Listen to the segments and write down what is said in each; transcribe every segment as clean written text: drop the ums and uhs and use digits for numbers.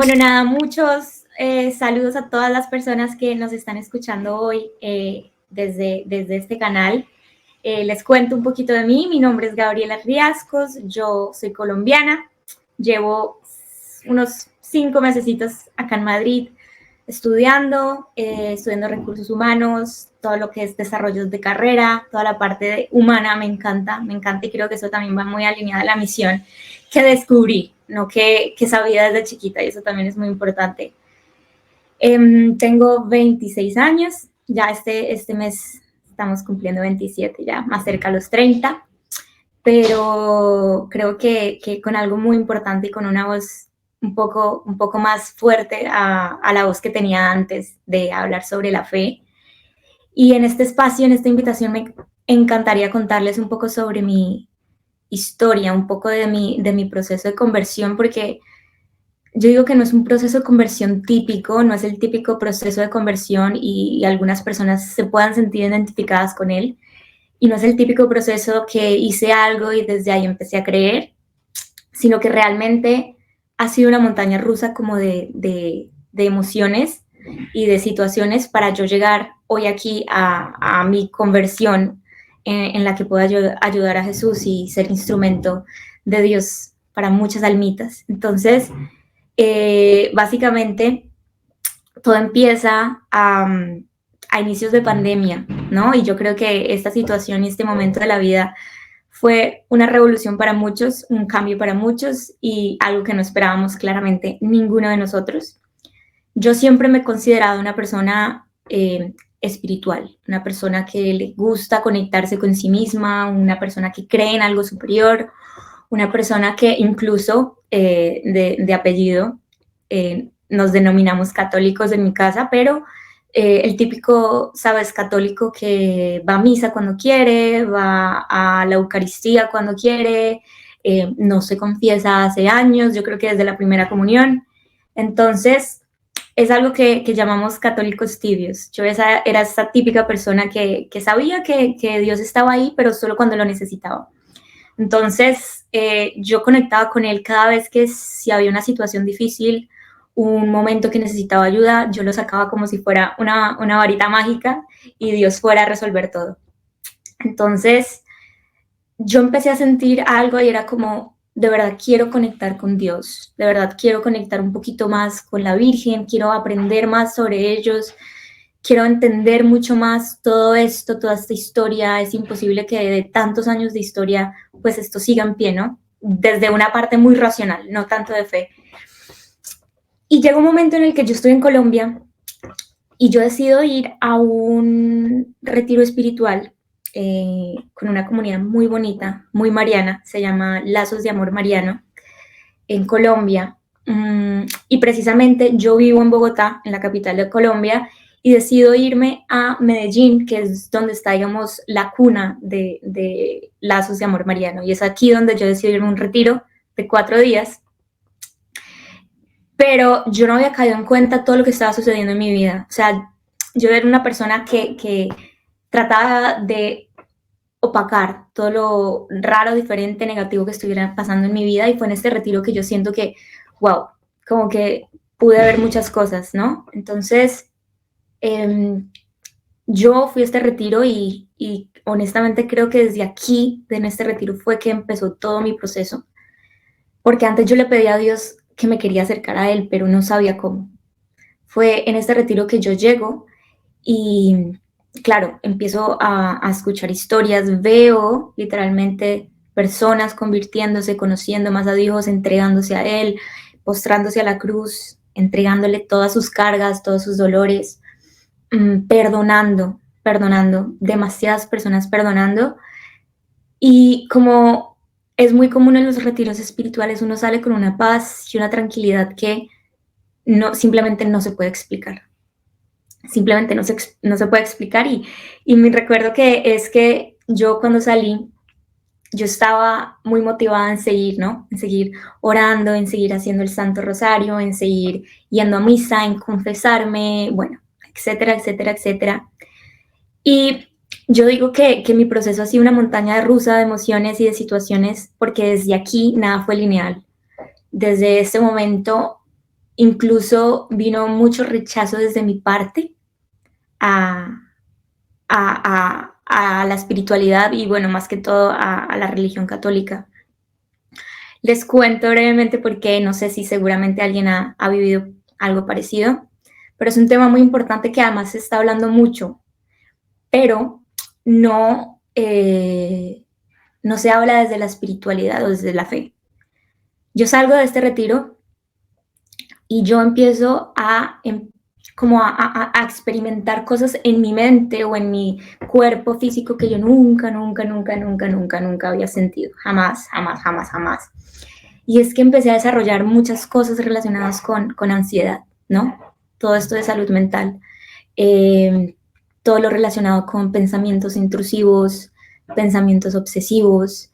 Bueno, nada, muchos saludos a todas las personas que nos están escuchando hoy desde este canal. Les cuento un poquito de mí. Mi nombre es Gabriela Riascos, yo soy colombiana, llevo unos 5 mesecitos acá en Madrid estudiando recursos humanos, todo lo que es desarrollo de carrera, toda la parte humana me encanta y creo que eso también va muy alineada a la misión que descubrí, no que sabía desde chiquita, y eso también es muy importante. Tengo 26 años, ya este mes estamos cumpliendo 27, ya más cerca a los 30, pero creo que con algo muy importante y con una voz un poco más fuerte a la voz que tenía antes de hablar sobre la fe. Y en este espacio, en esta invitación, me encantaría contarles un poco sobre mi historia, un poco de mi proceso de conversión, porque yo digo que no es un proceso de conversión típico, no es el típico proceso de conversión y algunas personas se puedan sentir identificadas con él, y no es el típico proceso que hice algo y desde ahí empecé a creer, sino que realmente ha sido una montaña rusa como de emociones y de situaciones para yo llegar hoy aquí a mi conversión en la que pueda ayudar a Jesús y ser instrumento de Dios para muchas almitas. Entonces, básicamente, todo empieza a inicios de pandemia, ¿no? Y yo creo que esta situación y este momento de la vida fue una revolución para muchos, un cambio para muchos y algo que no esperábamos claramente ninguno de nosotros. Yo siempre me he considerado una persona espiritual, una persona que le gusta conectarse con sí misma, una persona que cree en algo superior, una persona que incluso de apellido nos denominamos católicos en mi casa, pero el típico, sabes, católico que va a misa cuando quiere, va a la Eucaristía cuando quiere, no se confiesa hace años, yo creo que desde la primera comunión. Entonces, es algo que llamamos católicos tibios. Yo era esa típica persona que sabía que Dios estaba ahí, pero solo cuando lo necesitaba. Entonces, yo conectaba con él cada vez que si había una situación difícil, un momento que necesitaba ayuda, yo lo sacaba como si fuera una varita mágica y Dios fuera a resolver todo. Entonces, yo empecé a sentir algo y era como, de verdad quiero conectar con Dios, de verdad quiero conectar un poquito más con la Virgen, quiero aprender más sobre ellos, quiero entender mucho más todo esto, toda esta historia. Es imposible que de tantos años de historia, pues esto siga en pie, ¿no? Desde una parte muy racional, no tanto de fe. Y llega un momento en el que yo estoy en Colombia y yo decido ir a un retiro espiritual con una comunidad muy bonita, muy mariana, se llama Lazos de Amor Mariano, en Colombia. Y precisamente yo vivo en Bogotá, en la capital de Colombia, y decido irme a Medellín, que es donde está, digamos, la cuna de Lazos de Amor Mariano. Y es aquí donde yo decido irme a un retiro de 4 días. Pero yo no había caído en cuenta todo lo que estaba sucediendo en mi vida. O sea, yo era una persona que trataba de opacar todo lo raro, diferente, negativo que estuviera pasando en mi vida, y fue en este retiro que yo siento que, wow, como que pude ver muchas cosas, ¿no? Entonces, yo fui a este retiro y honestamente creo que desde aquí, en este retiro, fue que empezó todo mi proceso, porque antes yo le pedía a Dios que me quería acercar a Él, pero no sabía cómo. Fue en este retiro que yo llego y, claro, empiezo a escuchar historias, veo literalmente personas convirtiéndose, conociendo más a Dios, entregándose a Él, postrándose a la cruz, entregándole todas sus cargas, todos sus dolores, perdonando, demasiadas personas perdonando. Y como es muy común en los retiros espirituales, uno sale con una paz y una tranquilidad que simplemente no se puede explicar. Simplemente no se puede explicar. Y me recuerdo que es que yo cuando salí, yo estaba muy motivada en seguir, ¿no? En seguir orando, en seguir haciendo el Santo Rosario, en seguir yendo a misa, en confesarme, bueno, etcétera, etcétera, etcétera. Y yo digo que mi proceso ha sido una montaña rusa de emociones y de situaciones, porque desde aquí nada fue lineal. Desde ese momento incluso vino mucho rechazo desde mi parte a, a la espiritualidad y bueno, más que todo a la religión católica. Les cuento brevemente porque no sé si seguramente alguien ha vivido algo parecido, pero es un tema muy importante que además se está hablando mucho, pero no, no se habla desde la espiritualidad o desde la fe. Yo salgo de este retiro y yo empiezo como a experimentar cosas en mi mente o en mi cuerpo físico que yo nunca, nunca, nunca, nunca, nunca, nunca había sentido. Jamás, jamás, jamás, jamás. Y es que empecé a desarrollar muchas cosas relacionadas con ansiedad, ¿no? Todo esto de salud mental. Eh, todo lo relacionado con pensamientos intrusivos, pensamientos obsesivos,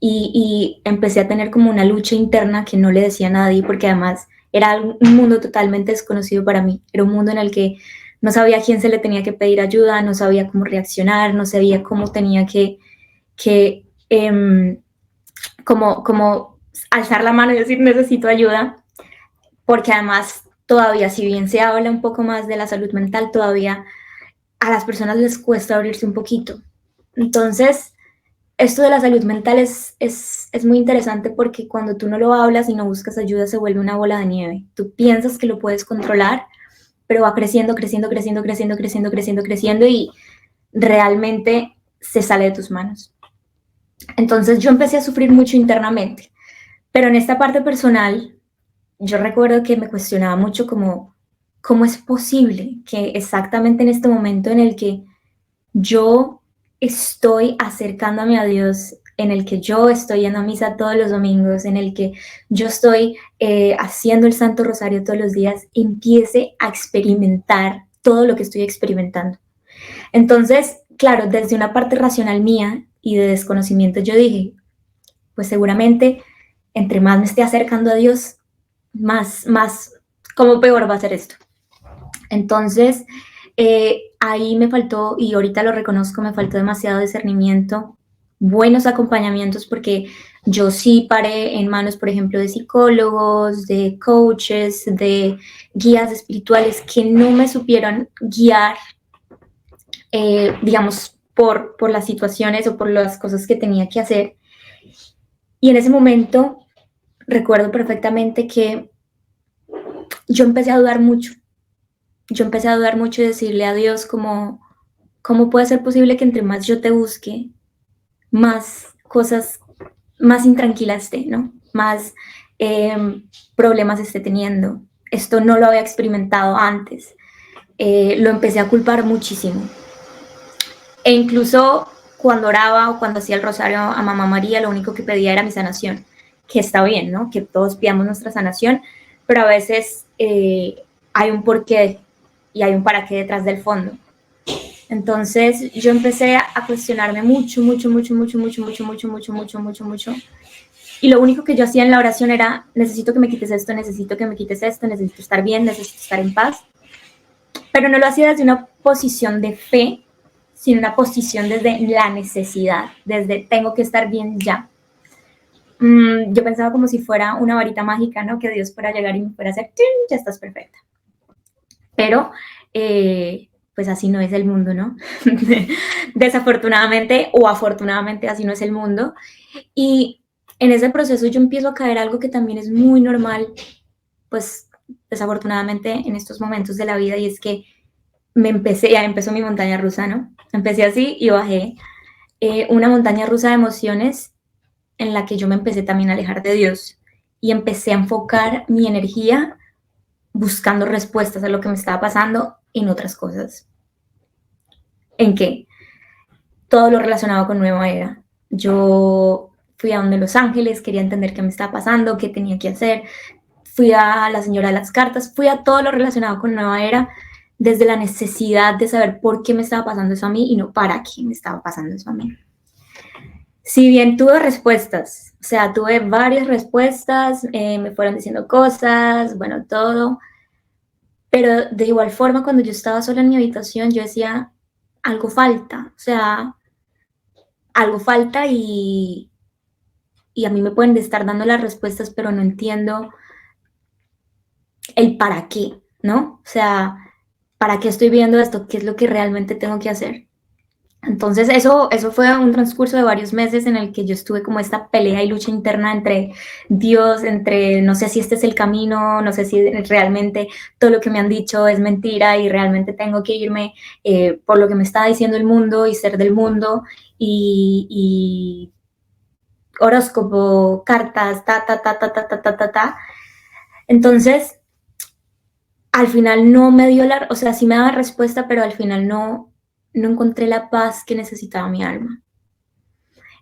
y empecé a tener como una lucha interna que no le decía a nadie, porque además era un mundo totalmente desconocido para mí, era un mundo en el que no sabía a quién se le tenía que pedir ayuda, no sabía cómo reaccionar, no sabía cómo tenía que como alzar la mano y decir necesito ayuda, porque además todavía, si bien se habla un poco más de la salud mental, todavía a las personas les cuesta abrirse un poquito. Entonces, esto de la salud mental es muy interesante porque cuando tú no lo hablas y no buscas ayuda se vuelve una bola de nieve. Tú piensas que lo puedes controlar, pero va creciendo, creciendo, creciendo, creciendo, creciendo, creciendo, creciendo y realmente se sale de tus manos. Entonces yo empecé a sufrir mucho internamente, pero en esta parte personal yo recuerdo que me cuestionaba mucho como, ¿cómo es posible que exactamente en este momento en el que yo estoy acercándome a Dios, en el que yo estoy yendo a misa todos los domingos, en el que yo estoy haciendo el Santo Rosario todos los días, empiece a experimentar todo lo que estoy experimentando? Entonces, claro, desde una parte racional mía y de desconocimiento, yo dije, pues seguramente entre más me esté acercando a Dios, más, como peor va a ser esto. Entonces, ahí me faltó, y ahorita lo reconozco, me faltó demasiado discernimiento, buenos acompañamientos, porque yo sí paré en manos, por ejemplo, de psicólogos, de coaches, de guías espirituales que no me supieron guiar, digamos, por las situaciones o por las cosas que tenía que hacer. Y en ese momento recuerdo perfectamente que yo empecé a dudar mucho. Yo empecé a dudar mucho y decirle a Dios como, ¿cómo puede ser posible que entre más yo te busque, más cosas, más intranquila esté, ¿no? Más problemas esté teniendo. Esto no lo había experimentado antes. Lo empecé a culpar muchísimo. E incluso cuando oraba o cuando hacía el rosario a Mamá María, lo único que pedía era mi sanación, que está bien, ¿no? Que todos pidamos nuestra sanación, pero a veces hay un porqué y hay un para qué detrás del fondo. Entonces yo empecé a cuestionarme mucho, mucho, mucho, mucho, mucho, mucho, mucho, mucho, mucho, mucho, mucho. Y lo único que yo hacía en la oración era, necesito que me quites esto, necesito que me quites esto, necesito estar bien, necesito estar en paz. Pero no lo hacía desde una posición de fe, sino una posición desde la necesidad, desde tengo que estar bien ya. Yo pensaba como si fuera una varita mágica, ¿no? Que Dios fuera a llegar y me fuera a hacer, ya estás perfecta. Pero, pues así no es el mundo, ¿no? Desafortunadamente o afortunadamente así no es el mundo. Y en ese proceso yo empiezo a caer algo que también es muy normal, pues desafortunadamente en estos momentos de la vida, y es que ya empezó mi montaña rusa, ¿no? Empecé así y bajé una montaña rusa de emociones en la que yo me empecé también a alejar de Dios y empecé a enfocar mi energía buscando respuestas a lo que me estaba pasando en otras cosas. ¿En qué? Todo lo relacionado con Nueva Era. Yo fui a donde Los Ángeles, quería entender qué me estaba pasando, qué tenía que hacer. Fui a la señora de las cartas, fui a todo lo relacionado con Nueva Era desde la necesidad de saber por qué me estaba pasando eso a mí y no para qué me estaba pasando eso a mí. Si bien tuve respuestas, o sea, tuve varias respuestas, me fueron diciendo cosas, bueno, todo, pero de igual forma cuando yo estaba sola en mi habitación yo decía, algo falta, o sea, algo falta y a mí me pueden estar dando las respuestas, pero no entiendo el para qué, ¿no? O sea, ¿para qué estoy viendo esto? ¿Qué es lo que realmente tengo que hacer? Entonces eso fue un transcurso de varios meses en el que yo estuve como esta pelea y lucha interna entre Dios, entre no sé si este es el camino, no sé si realmente todo lo que me han dicho es mentira y realmente tengo que irme por lo que me está diciendo el mundo y ser del mundo y horóscopo, cartas, ta, ta, ta, ta, ta, ta, ta, ta, ta. Entonces, al final no me dio o sea, sí me daba respuesta, pero al final no encontré la paz que necesitaba mi alma.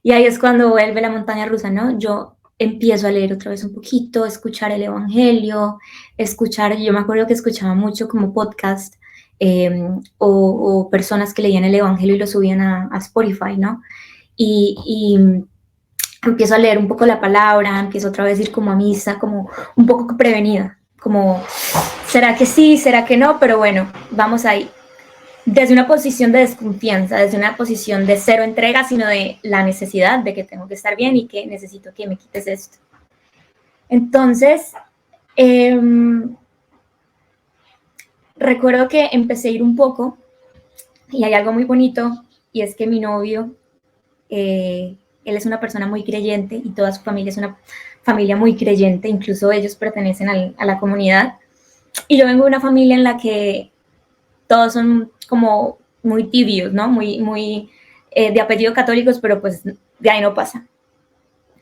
Y ahí es cuando vuelve la montaña rusa, ¿no? Yo empiezo a leer otra vez un poquito, escuchar el Evangelio, yo me acuerdo que escuchaba mucho como podcast o personas que leían el Evangelio y lo subían a Spotify, ¿no? Y empiezo a leer un poco la palabra, empiezo otra vez a ir como a misa, como un poco prevenida, como, ¿será que sí? ¿Será que no? Pero bueno, vamos ahí desde una posición de desconfianza, desde una posición de cero entrega, sino de la necesidad de que tengo que estar bien y que necesito que me quites esto. Entonces, eh, recuerdo que empecé a ir un poco y hay algo muy bonito y es que mi novio, él es una persona muy creyente y toda su familia es una familia muy creyente, incluso ellos pertenecen a la comunidad. Y yo vengo de una familia en la que todos son como muy tibios, ¿no? Muy de apellido católicos, pero pues de ahí no pasa.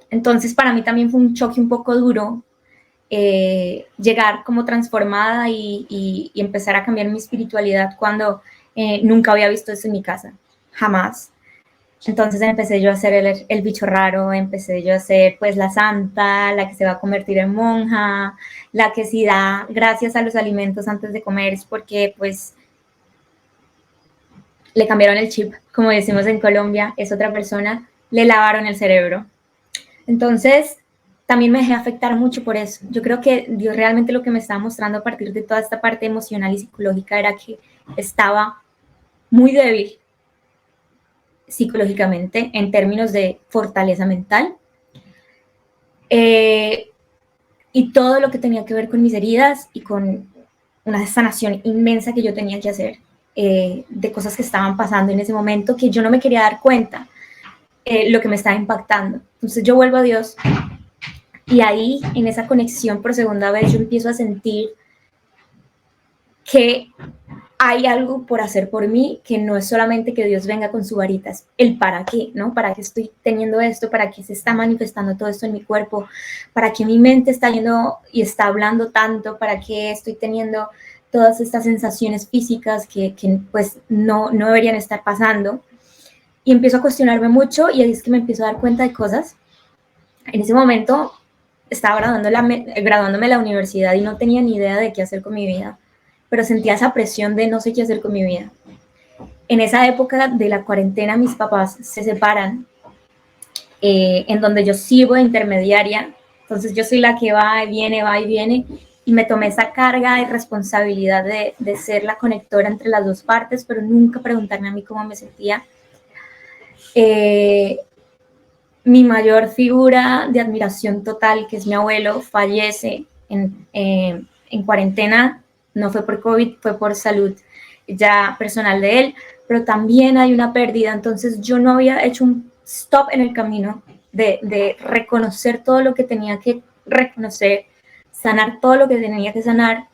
Entonces para mí también fue un choque un poco duro llegar como transformada y empezar a cambiar mi espiritualidad cuando nunca había visto eso en mi casa, jamás. Entonces empecé yo a hacer el bicho raro, empecé yo a ser pues la santa, la que se va a convertir en monja, la que sí da gracias a los alimentos antes de comer, es porque pues le cambiaron el chip, como decimos en Colombia, es otra persona, le lavaron el cerebro. Entonces, también me dejé afectar mucho por eso. Yo creo que Dios realmente lo que me estaba mostrando a partir de toda esta parte emocional y psicológica era que estaba muy débil psicológicamente en términos de fortaleza mental y todo lo que tenía que ver con mis heridas y con una sanación inmensa que yo tenía que hacer de cosas que estaban pasando en ese momento que yo no me quería dar cuenta lo que me estaba impactando. Entonces yo vuelvo a Dios y ahí en esa conexión por segunda vez yo empiezo a sentir que hay algo por hacer por mí, que no es solamente que Dios venga con su varita, es el para qué, ¿no? ¿Para qué estoy teniendo esto? ¿Para qué se está manifestando todo esto en mi cuerpo? ¿Para qué mi mente está yendo y está hablando tanto? ¿Para qué estoy teniendo todas estas sensaciones físicas que pues no deberían estar pasando? Y empiezo a cuestionarme mucho y ahí es que me empiezo a dar cuenta de cosas. En ese momento estaba graduándome de la universidad y no tenía ni idea de qué hacer con mi vida, pero sentía esa presión de no sé qué hacer con mi vida. En esa época de la cuarentena mis papás se separan, en donde yo sirvo de intermediaria, entonces yo soy la que va y viene, y me tomé esa carga y responsabilidad de ser la conectora entre las dos partes, pero nunca preguntarme a mí cómo me sentía. Mi mayor figura de admiración total, que es mi abuelo, fallece en cuarentena, no fue por COVID, fue por salud ya personal de él, pero también hay una pérdida, entonces yo no había hecho un stop en el camino de reconocer todo lo que tenía que reconocer, sanar todo lo que tenía que sanar,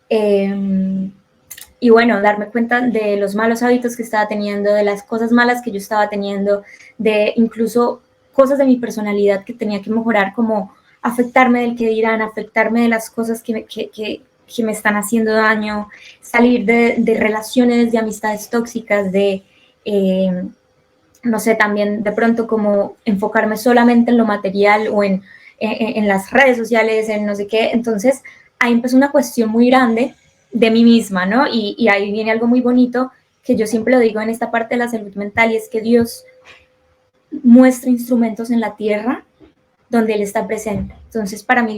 y bueno, darme cuenta de los malos hábitos que estaba teniendo, de las cosas malas que yo estaba teniendo, de incluso cosas de mi personalidad que tenía que mejorar, como afectarme del que dirán, afectarme de las cosas que me están haciendo daño, salir de relaciones, de amistades tóxicas, no sé, también de pronto como enfocarme solamente en lo material o en las redes sociales, en no sé qué. Entonces ahí empezó una cuestión muy grande de mí misma, ¿no? Y ahí viene algo muy bonito que yo siempre lo digo en esta parte de la salud mental y es que Dios muestra instrumentos en la tierra donde Él está presente. Entonces, para mí,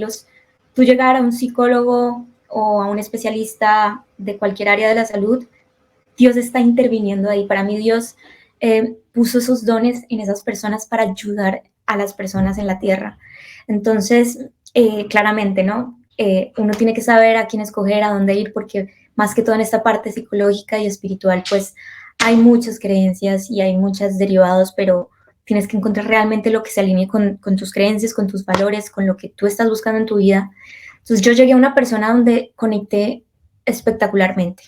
tú llegar a un psicólogo o a un especialista de cualquier área de la salud, Dios está interviniendo ahí. Para mí, Dios puso esos dones en esas personas para ayudar a las personas en la tierra. Entonces, claramente, ¿no? uno tiene que saber a quién escoger, a dónde ir, porque más que todo en esta parte psicológica y espiritual, pues hay muchas creencias y hay muchos derivados, pero tienes que encontrar realmente lo que se alinee con tus creencias, con tus valores, con lo que tú estás buscando en tu vida. Entonces yo llegué a una persona donde conecté espectacularmente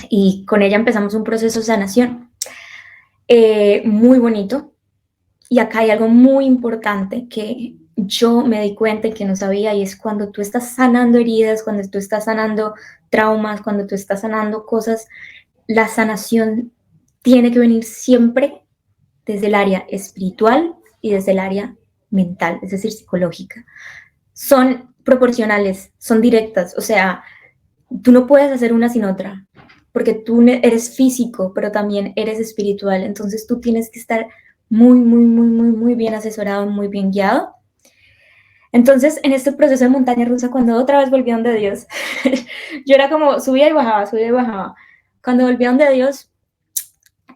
y con ella empezamos un proceso de sanación muy bonito. Y acá hay algo muy importante que yo me di cuenta y que no sabía, y es cuando tú estás sanando heridas, cuando tú estás sanando traumas, cuando tú estás sanando cosas, la sanación tiene que venir siempre desde el área espiritual y desde el área mental, es decir, psicológica. Son proporcionales, son directas, o sea, tú no puedes hacer una sin otra, porque tú eres físico, pero también eres espiritual, entonces tú tienes que estar muy bien asesorado, muy bien guiado. Entonces, en este proceso de montaña rusa, cuando otra vez volví a donde Dios, yo era como subía y bajaba, subía y bajaba. Cuando volví a donde Dios,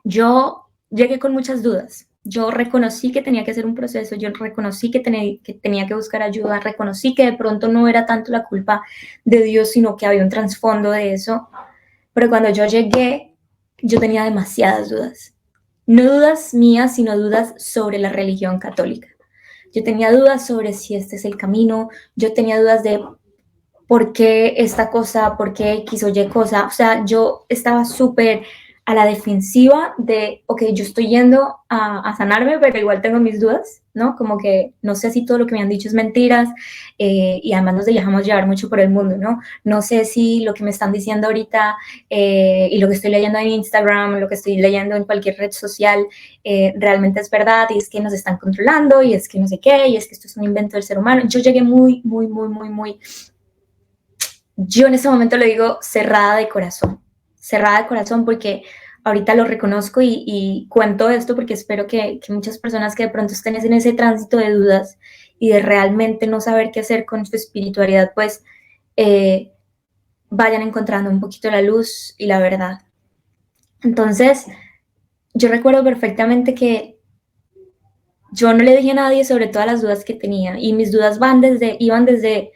yo llegué con muchas dudas. Yo reconocí que tenía que hacer un proceso, yo reconocí que tenía que buscar ayuda, reconocí que de pronto no era tanto la culpa de Dios, sino que había un trasfondo de eso. Pero cuando yo llegué, yo tenía demasiadas dudas. No dudas mías, sino dudas sobre la religión católica. Yo tenía dudas sobre si este es el camino, yo tenía dudas de por qué esta cosa, por qué X o Y cosa. O sea, yo estaba súper a la defensiva de, ok, yo estoy yendo a sanarme, pero igual tengo mis dudas, ¿no? Como que no sé si todo lo que me han dicho es mentiras y además nos dejamos llevar mucho por el mundo, ¿no? No sé si lo que me están diciendo ahorita y lo que estoy leyendo en Instagram, lo que estoy leyendo en cualquier red social realmente es verdad y es que nos están controlando y es que no sé qué y es que esto es un invento del ser humano. Yo llegué muy yo en ese momento lo digo cerrada de corazón porque ahorita lo reconozco y cuento esto porque espero que muchas personas que de pronto estén en ese tránsito de dudas y de realmente no saber qué hacer con su espiritualidad, pues vayan encontrando un poquito la luz y la verdad. Entonces, yo recuerdo perfectamente que yo no le dije a nadie sobre todas las dudas que tenía y mis dudas iban desde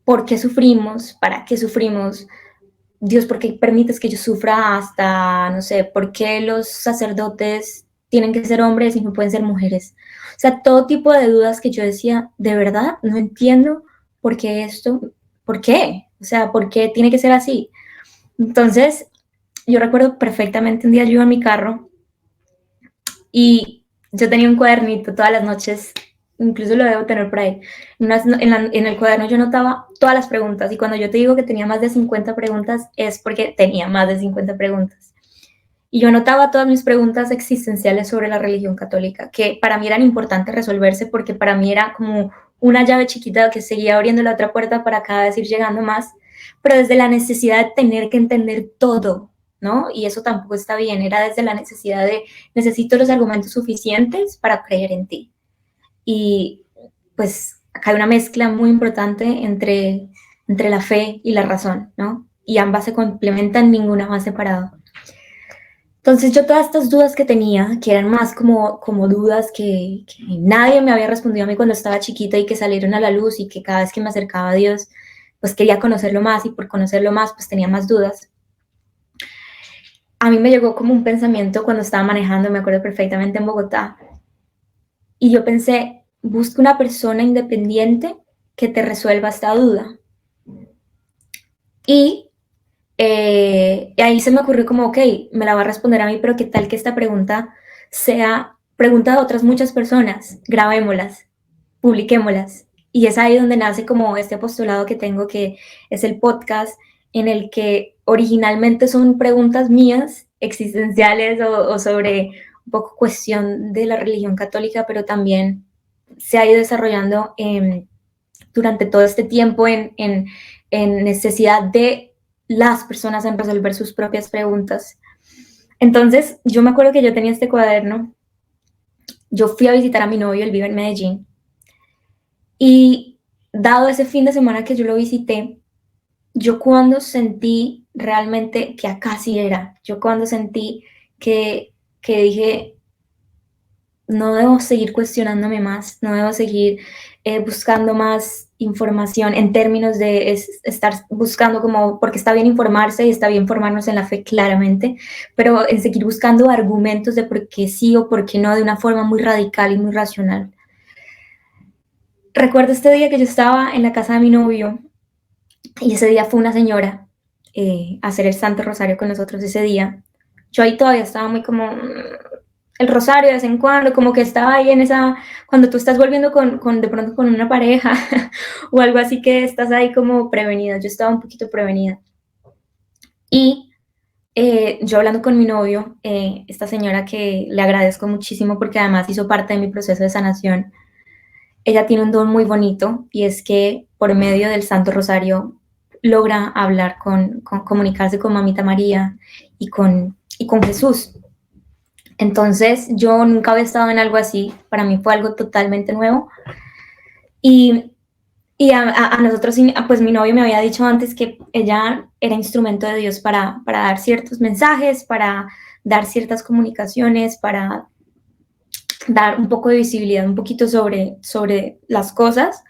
¿por qué sufrimos? ¿Para qué sufrimos? Dios, ¿por qué permites que yo sufra? Hasta, no sé, ¿por qué los sacerdotes tienen que ser hombres y no pueden ser mujeres? O sea, todo tipo de dudas que yo decía, de verdad, no entiendo por qué esto, ¿por qué? O sea, ¿por qué tiene que ser así? Entonces, yo recuerdo perfectamente un día yo iba en mi carro y yo tenía un cuadernito todas las noches, incluso lo debo tener por ahí. En el cuaderno yo notaba todas las preguntas y cuando yo te digo que tenía más de 50 preguntas es porque tenía más de 50 preguntas. Y yo anotaba todas mis preguntas existenciales sobre la religión católica, que para mí eran importantes resolverse porque para mí era como una llave chiquita que seguía abriendo la otra puerta para cada vez ir llegando más, pero desde la necesidad de tener que entender todo, ¿no? Y eso tampoco está bien, era desde la necesidad de necesito los argumentos suficientes para creer en ti. Y pues acá hay una mezcla muy importante entre la fe y la razón, ¿no? Y ambas se complementan, ninguna más separada. Entonces yo todas estas dudas que tenía, que eran más como dudas que nadie me había respondido a mí cuando estaba chiquita y que salieron a la luz y que cada vez que me acercaba a Dios, pues quería conocerlo más y por conocerlo más, pues tenía más dudas. A mí me llegó como un pensamiento cuando estaba manejando, me acuerdo perfectamente en Bogotá, y yo pensé, busca una persona independiente que te resuelva esta duda. Y ahí se me ocurrió como, ok, me la va a responder a mí, pero qué tal que esta pregunta sea pregunta de otras muchas personas, grabémoslas, publiquémoslas. Y es ahí donde nace como este postulado que tengo, que es el podcast, en el que originalmente son preguntas mías, existenciales o sobre un poco cuestión de la religión católica, pero también se ha ido desarrollando durante todo este tiempo en necesidad de las personas en resolver sus propias preguntas. Entonces, yo me acuerdo que yo tenía este cuaderno, yo fui a visitar a mi novio, él vive en Medellín, y dado ese fin de semana que yo lo visité, yo cuando sentí realmente que acá sí era, yo cuando sentí que dije, no debo seguir cuestionándome más, no debo seguir buscando más información en términos de estar buscando como, porque está bien informarse y está bien formarnos en la fe claramente, pero en seguir buscando argumentos de por qué sí o por qué no de una forma muy radical y muy racional. Recuerdo este día que yo estaba en la casa de mi novio y ese día fue una señora a hacer el Santo Rosario con nosotros ese día. Yo ahí todavía estaba muy como el rosario de vez en cuando, como que estaba ahí en esa, cuando tú estás volviendo de pronto con una pareja o algo así que estás ahí como prevenida. Yo estaba un poquito prevenida. Y yo hablando con mi novio, esta señora que le agradezco muchísimo porque además hizo parte de mi proceso de sanación, ella tiene un don muy bonito y es que por medio del Santo Rosario logra hablar comunicarse con Mamita María y con Jesús. Entonces yo nunca había estado en algo así, para mí fue algo totalmente nuevo y, a nosotros, pues mi novio me había dicho antes que ella era instrumento de Dios para dar ciertos mensajes, para dar ciertas comunicaciones, para dar un poco de visibilidad, un poquito sobre las cosas.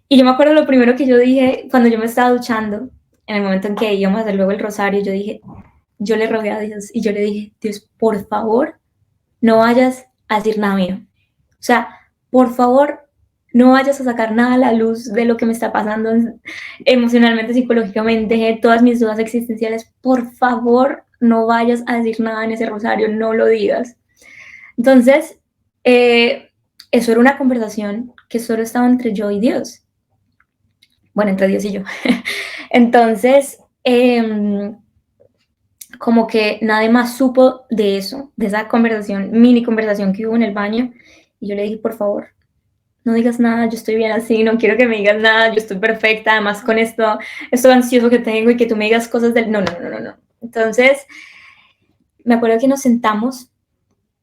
Y yo me acuerdo lo primero que yo dije cuando yo me estaba duchando, en el momento en que íbamos a hacer luego el rosario, yo le rogué a Dios y yo le dije, Dios, por favor, no vayas a decir nada mío. O sea, por favor, no vayas a sacar nada a la luz de lo que me está pasando emocionalmente, psicológicamente, todas mis dudas existenciales. Por favor, no vayas a decir nada en ese rosario, no lo digas. Entonces, eso era una conversación que solo estaba entre yo y Dios. Bueno, entre Dios y yo. Entonces, como que nadie más supo de eso, de esa conversación, mini conversación que hubo en el baño. Y yo le dije, por favor, no digas nada, yo estoy bien así, no quiero que me digas nada, yo estoy perfecta, además con esto ansioso que tengo y que tú me digas cosas del... No, no, no, no, no. Entonces, me acuerdo que nos sentamos,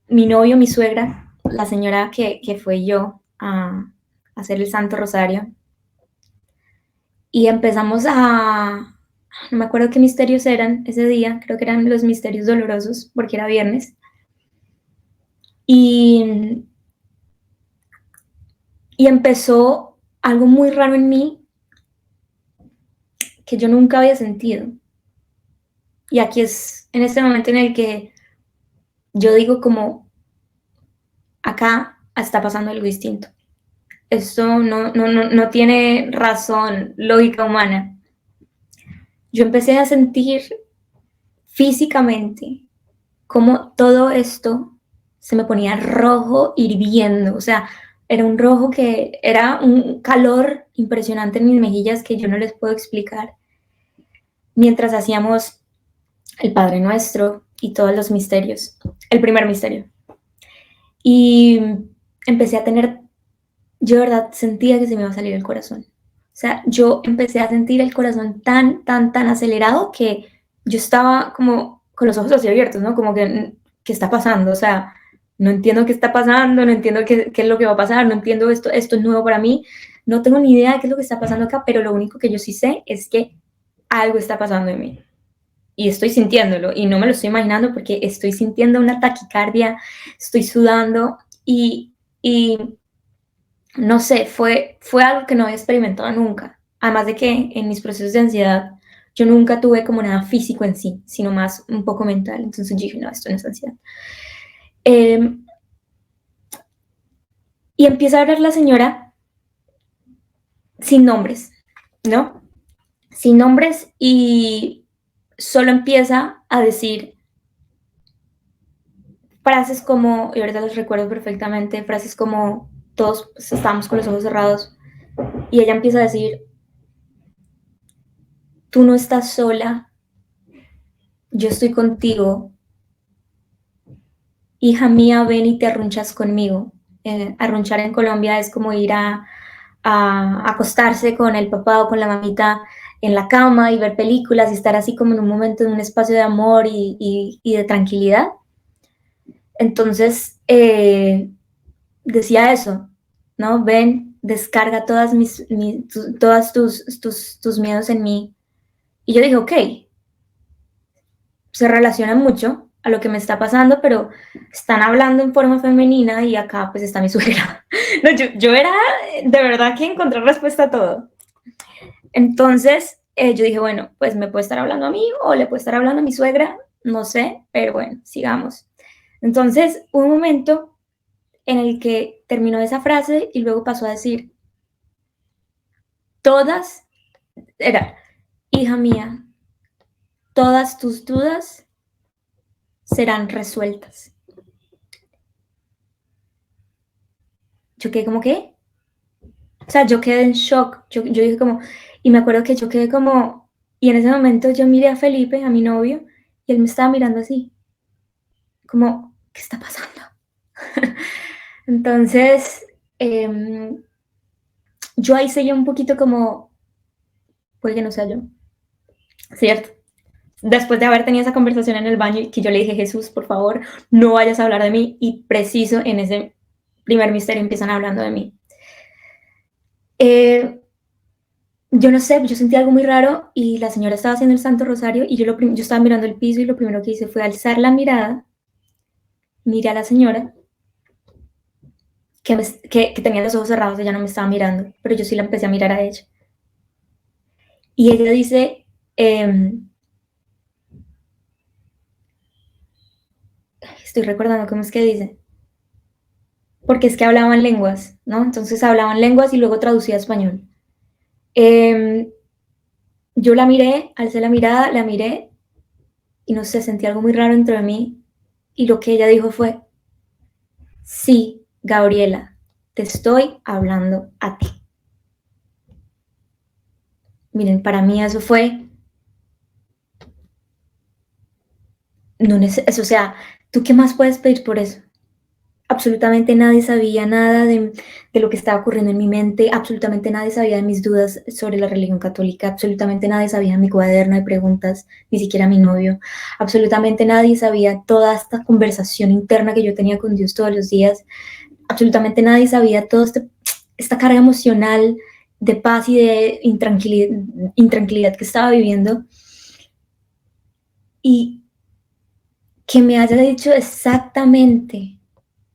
mi novio, mi suegra, la señora que fue yo a hacer el Santo Rosario, y empezamos no me acuerdo qué misterios eran ese día, creo que eran los misterios dolorosos, porque era viernes, y empezó algo muy raro en mí que yo nunca había sentido. Y aquí es en este momento en el que yo digo como, acá está pasando algo distinto. Esto no tiene razón, lógica humana. Yo empecé a sentir físicamente como todo esto se me ponía rojo hirviendo, o sea, era un rojo que era un calor impresionante en mis mejillas que yo no les puedo explicar. Mientras hacíamos el Padre Nuestro y todos los misterios, el primer misterio. Y empecé a tener, yo de verdad sentía que se me iba a salir el corazón. O sea, yo empecé a sentir el corazón tan, tan, tan acelerado que yo estaba como con los ojos así abiertos, ¿no? Como que, ¿qué está pasando? O sea, no entiendo qué está pasando, no entiendo qué es lo que va a pasar, no entiendo esto es nuevo para mí, no tengo ni idea de qué es lo que está pasando acá, pero lo único que yo sí sé es que algo está pasando en mí. Y estoy sintiéndolo, y no me lo estoy imaginando porque estoy sintiendo una taquicardia, estoy sudando, y no sé, fue algo que no había experimentado nunca. Además de que en mis procesos de ansiedad yo nunca tuve como nada físico en sí, sino más un poco mental. Entonces yo dije, no, esto no es ansiedad. Y empieza a hablar la señora sin nombres, ¿no? Sin nombres, y solo empieza a decir frases como, y ahorita los recuerdo perfectamente, frases como, todos estábamos con los ojos cerrados, y ella empieza a decir, tú no estás sola, yo estoy contigo, hija mía, ven y te arrunchas conmigo. Arrunchar en Colombia es como ir a acostarse con el papá o con la mamita en la cama y ver películas y estar así como en un momento, en un espacio de amor y de tranquilidad. Entonces, decía eso, ¿no? Ven, descarga todas tus miedos en mí. Y yo dije, ok, se relaciona mucho a lo que me está pasando, pero están hablando en forma femenina y acá pues está mi suegra. No, yo era de verdad que encontrar respuesta a todo. Entonces yo dije, bueno, pues me puede estar hablando a mí o le puede estar hablando a mi suegra, no sé, pero bueno, sigamos. Entonces, un momento en el que terminó esa frase y luego pasó a decir, todas, era, hija mía, todas tus dudas serán resueltas. Yo quedé como, ¿qué? O sea, yo quedé en shock, yo dije como, y me acuerdo que yo quedé como, y en ese momento yo miré a Felipe, a mi novio, y él me estaba mirando así, como, ¿qué está pasando? Entonces, yo ahí seguía un poquito como, puede que no sea yo, ¿cierto? Después de haber tenido esa conversación en el baño y que yo le dije, Jesús, por favor, no vayas a hablar de mí, y preciso en ese primer misterio empiezan hablando de mí. Yo no sé, yo sentí algo muy raro y la señora estaba haciendo el Santo Rosario y yo estaba mirando el piso y lo primero que hice fue alzar la mirada, miré a la señora que tenía los ojos cerrados, ella no me estaba mirando, pero yo sí la empecé a mirar a ella. Y ella dice, estoy recordando cómo es que dice, porque es que hablaban lenguas, ¿no? Entonces hablaban lenguas y luego traducía a español. Yo la miré, alcé la mirada, la miré y no sé, sentí algo muy raro dentro de mí y lo que ella dijo fue, sí, Gabriela, te estoy hablando a ti. Miren, para mí eso fue, no eso, o sea, ¿tú qué más puedes pedir por eso? Absolutamente nadie sabía nada de lo que estaba ocurriendo en mi mente, absolutamente nadie sabía de mis dudas sobre la religión católica, absolutamente nadie sabía de mi cuaderno de preguntas, ni siquiera mi novio, absolutamente nadie sabía toda esta conversación interna que yo tenía con Dios todos los días, absolutamente nadie sabía toda esta carga emocional de paz y de intranquilidad que estaba viviendo. Y que me haya dicho exactamente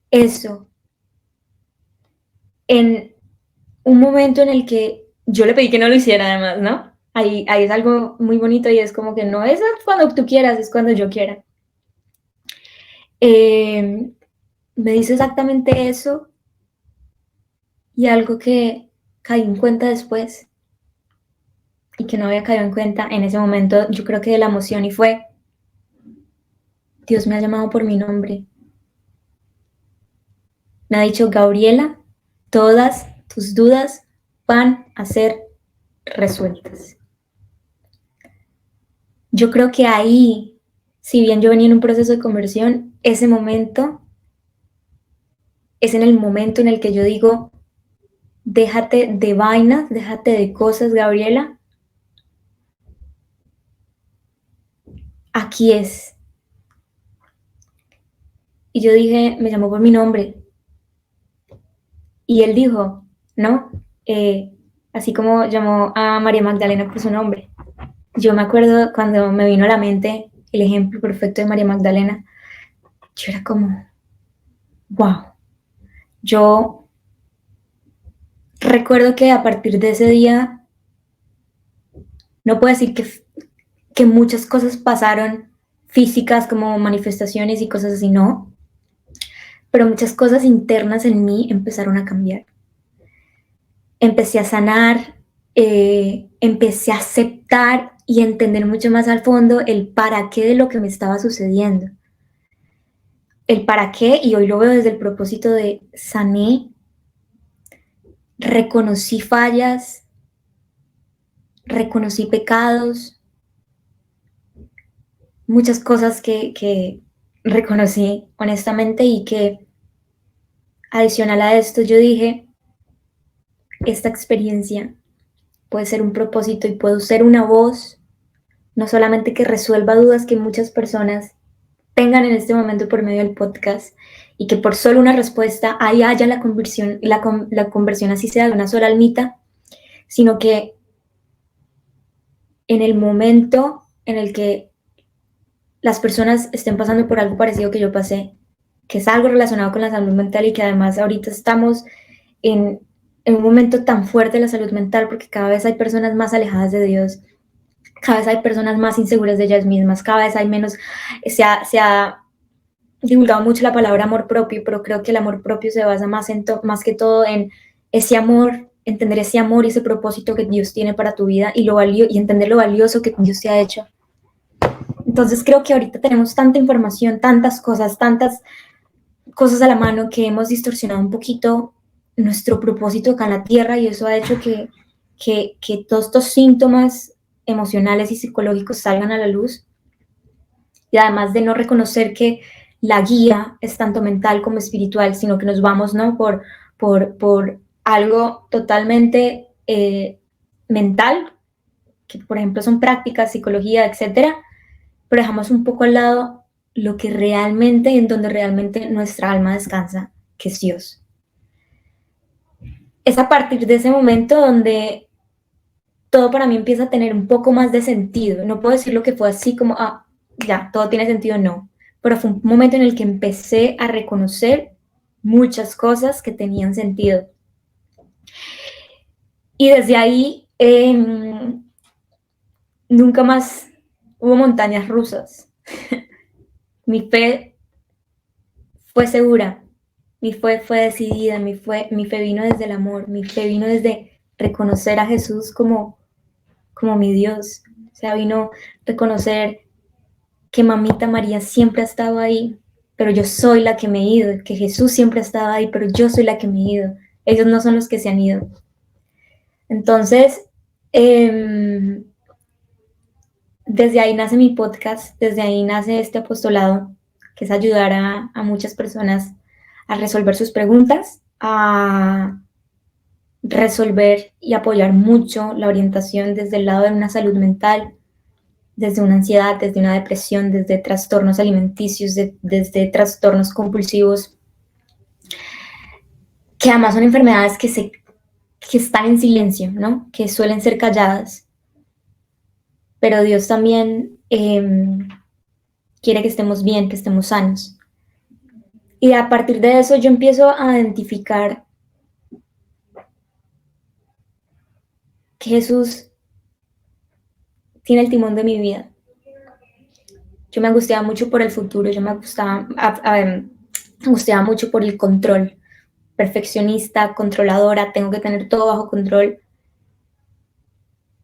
eso en un momento en el que yo le pedí que no lo hiciera además, ¿no? Ahí es algo muy bonito y es como que no es cuando tú quieras, es cuando yo quiera. Me dice exactamente eso y algo que caí en cuenta después y que no había caído en cuenta en ese momento, yo creo que de la emoción, y fue, Dios me ha llamado por mi nombre. Me ha dicho, Gabriela, todas tus dudas van a ser resueltas. Yo creo que ahí, si bien yo venía en un proceso de conversión, ese momento es en el momento en el que yo digo, déjate de vainas, déjate de cosas, Gabriela. Aquí es. Y yo dije, me llamó por mi nombre. Y él dijo, ¿no? Así como llamó a María Magdalena por su nombre. Yo me acuerdo cuando me vino a la mente el ejemplo perfecto de María Magdalena. Yo era como, wow. Yo recuerdo que a partir de ese día, no puedo decir que muchas cosas pasaron físicas como manifestaciones y cosas así, no, pero muchas cosas internas en mí empezaron a cambiar. Empecé a sanar, empecé a aceptar y entender mucho más al fondo el para qué de lo que me estaba sucediendo. El para qué, y hoy lo veo desde el propósito de sané, reconocí fallas, reconocí pecados, muchas cosas que reconocí honestamente y que adicional a esto yo dije, esta experiencia puede ser un propósito y puedo ser una voz, no solamente que resuelva dudas que muchas personas tengan en este momento por medio del podcast y que por solo una respuesta ahí haya la conversión, la conversión así sea de una sola almita, sino que en el momento en el que las personas estén pasando por algo parecido que yo pasé, que es algo relacionado con la salud mental y que además ahorita estamos en un momento tan fuerte de la salud mental porque cada vez hay personas más alejadas de Dios, cada vez hay personas más inseguras de ellas mismas, cada vez hay menos, se ha divulgado mucho la palabra amor propio, pero creo que el amor propio se basa más que todo en ese amor, entender ese amor y ese propósito que Dios tiene para tu vida y entender lo valioso que Dios te ha hecho. Entonces creo que ahorita tenemos tanta información, tantas cosas a la mano que hemos distorsionado un poquito nuestro propósito acá en la tierra y eso ha hecho que todos estos síntomas emocionales y psicológicos salgan a la luz. Y además de no reconocer que la guía es tanto mental como espiritual, sino que nos vamos, ¿no? por algo totalmente mental, que por ejemplo son prácticas, psicología, etcétera, pero dejamos un poco al lado lo que realmente, en donde realmente nuestra alma descansa, que es Dios. Es a partir de ese momento donde todo para mí empieza a tener un poco más de sentido. No puedo decir lo que fue así como, ya, todo tiene sentido, no. Pero fue un momento en el que empecé a reconocer muchas cosas que tenían sentido. Y desde ahí nunca más hubo montañas rusas. Mi fe fue segura, mi fe fue decidida, mi fe vino desde el amor, mi fe vino desde reconocer a Jesús como mi Dios. O sea, vino reconocer que mamita María siempre ha estado ahí, pero yo soy la que me he ido, que Jesús siempre ha estado ahí, pero yo soy la que me he ido. Ellos no son los que se han ido. Entonces, desde ahí nace mi podcast, desde ahí nace este apostolado, que es ayudar a muchas personas a resolver sus preguntas, a resolver y apoyar mucho la orientación desde el lado de una salud mental, desde una ansiedad, desde una depresión, desde trastornos alimenticios, desde trastornos compulsivos, que además son enfermedades que están en silencio, ¿no? Que suelen ser calladas. Pero Dios también quiere que estemos bien, que estemos sanos. Y a partir de eso yo empiezo a identificar que Jesús tiene el timón de mi vida. Yo me angustiaba mucho por el futuro, yo me angustiaba mucho por el control. Perfeccionista, controladora, tengo que tener todo bajo control.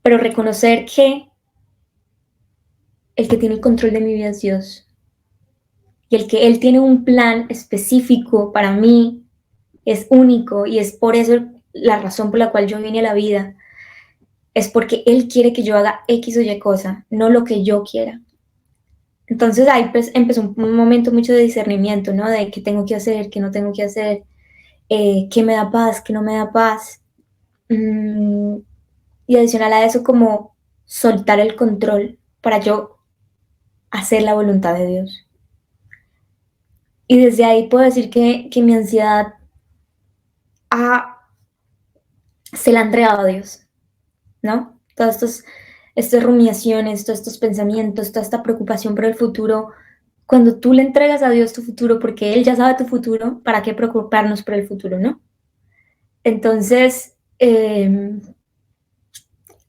Pero reconocer que el que tiene el control de mi vida es Dios. Y el que Él tiene un plan específico para mí es único y es por eso la razón por la cual yo vine a la vida. Es porque Él quiere que yo haga X o Y cosa, no lo que yo quiera. Entonces ahí pues empezó un momento mucho de discernimiento, ¿no? De qué tengo que hacer, qué no tengo que hacer, qué me da paz, qué no me da paz. Y adicional a eso como soltar el control para yo hacer la voluntad de Dios. Y desde ahí puedo decir que mi ansiedad se la ha entregado a Dios, ¿no? Todas estas rumiaciones, todos estos pensamientos, toda esta preocupación por el futuro, cuando tú le entregas a Dios tu futuro, porque Él ya sabe tu futuro, ¿para qué preocuparnos por el futuro, no? Entonces,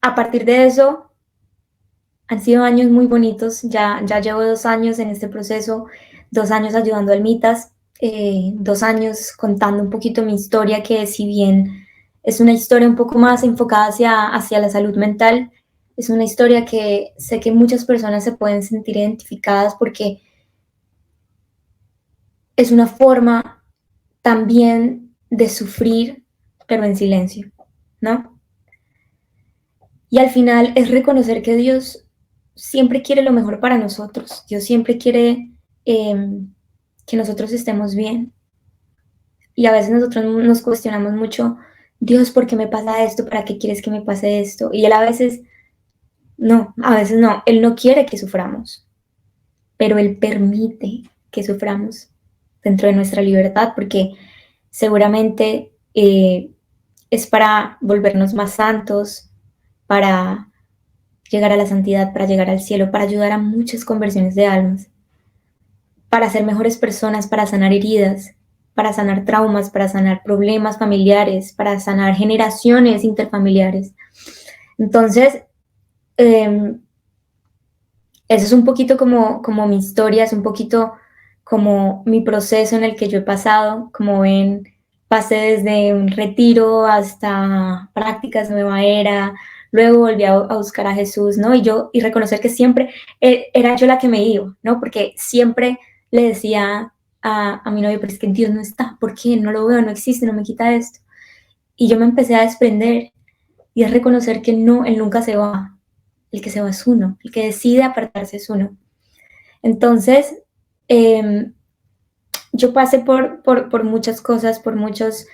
a partir de eso, han sido años muy bonitos, ya llevo 2 años en este proceso, 2 años ayudando a almitas, 2 años contando un poquito mi historia, que si bien es una historia un poco más enfocada hacia la salud mental, es una historia que sé que muchas personas se pueden sentir identificadas porque es una forma también de sufrir, pero en silencio, ¿no? Y al final es reconocer que Dios siempre quiere lo mejor para nosotros. Dios siempre quiere que nosotros estemos bien. Y a veces nosotros nos cuestionamos mucho, Dios, ¿por qué me pasa esto? ¿Para qué quieres que me pase esto? Y Él a veces no. Él no quiere que suframos, pero Él permite que suframos dentro de nuestra libertad, porque seguramente es para volvernos más santos, para llegar a la santidad, para llegar al cielo, para ayudar a muchas conversiones de almas. para ser mejores personas, para sanar heridas, para sanar traumas, para sanar problemas familiares, para sanar generaciones interfamiliares. Entonces, eso es un poquito como mi historia, es un poquito como mi proceso en el que yo he pasado. Como ven, pasé desde un retiro hasta prácticas nueva era, luego volví a buscar a Jesús, ¿no? Y reconocer que siempre era yo la que me iba, ¿no? Porque siempre le decía a mi novio, pero es que Dios no está, ¿por qué? No lo veo, no existe, no me quita esto. Y yo me empecé a desprender y a reconocer que no, Él nunca se va. El que se va es uno, el que decide apartarse es uno. Entonces, eh, yo pasé por muchas cosas, por muchas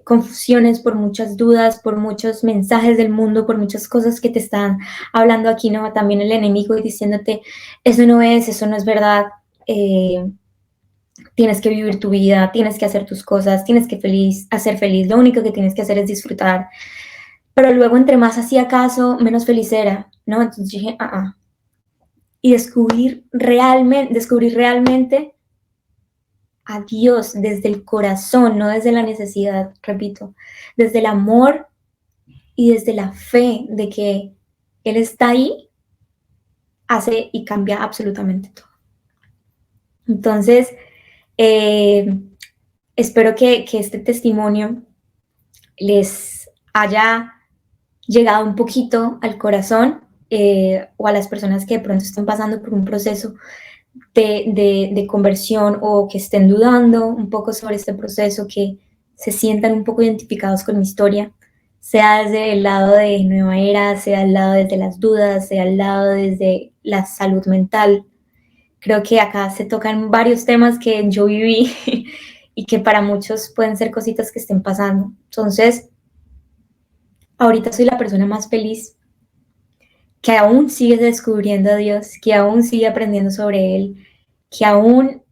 confusiones, por muchas dudas, por muchos mensajes del mundo, por muchas cosas que te están hablando aquí, ¿no? También el enemigo y diciéndote, eso no es verdad, tienes que vivir tu vida, tienes que hacer tus cosas, tienes que hacer feliz, lo único que tienes que hacer es disfrutar. Pero luego entre más hacía caso, menos feliz era, ¿no? Entonces dije, y descubrir realmente a Dios desde el corazón, no desde la necesidad, repito, desde el amor y desde la fe de que Él está ahí, hace y cambia absolutamente todo. Entonces, espero que este testimonio les haya llegado un poquito al corazón, o a las personas que de pronto están pasando por un proceso de conversión o que estén dudando un poco sobre este proceso, que se sientan un poco identificados con mi historia, sea desde el lado de Nueva Era, sea al lado desde las dudas, sea al lado desde la salud mental. Creo que acá se tocan varios temas que yo viví y que para muchos pueden ser cositas que estén pasando. Entonces, ahorita soy la persona más feliz, que aún sigue descubriendo a Dios, que aún sigue aprendiendo sobre Él, que aún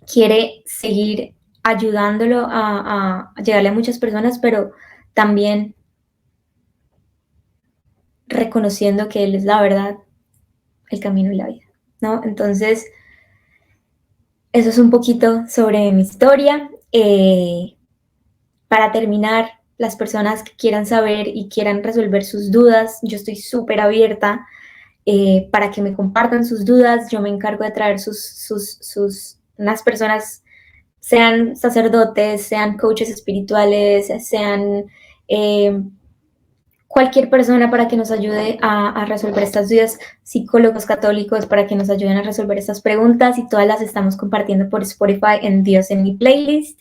quiere seguir ayudándolo a llegarle a muchas personas, pero también reconociendo que Él es la verdad, el camino y la vida, ¿no? Entonces, eso es un poquito sobre mi historia. Para terminar, las personas que quieran saber y quieran resolver sus dudas, yo estoy súper abierta para que me compartan sus dudas. Yo me encargo de traer unas personas, sean sacerdotes, sean coaches espirituales, sean cualquier persona para que nos ayude a resolver estas dudas, psicólogos católicos para que nos ayuden a resolver estas preguntas, y todas las estamos compartiendo por Spotify en Dios en mi playlist.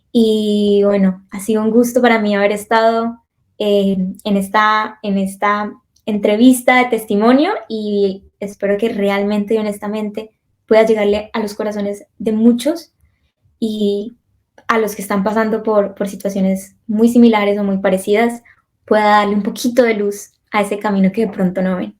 Y bueno, ha sido un gusto para mí haber estado en esta entrevista de testimonio, y espero que realmente y honestamente pueda llegarle a los corazones de muchos, y a los que están pasando por situaciones muy similares o muy parecidas, pueda darle un poquito de luz a ese camino que de pronto no ven.